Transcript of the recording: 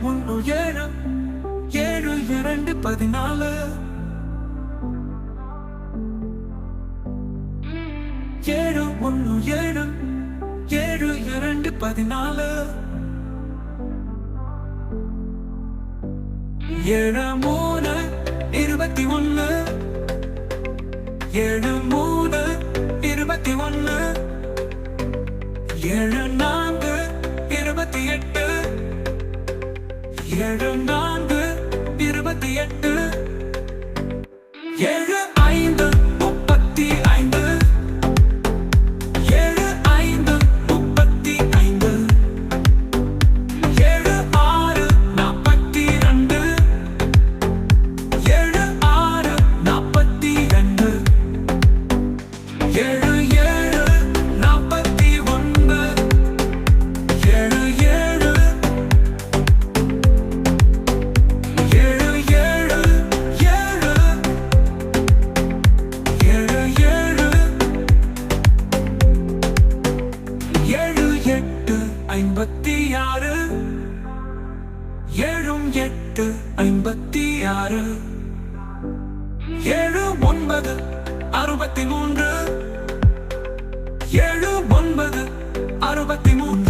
717 7214 717 7214 73 21 73 21 74 28 74 28 75 35 75 35 76 42 76 42 77 41 77 63 69 63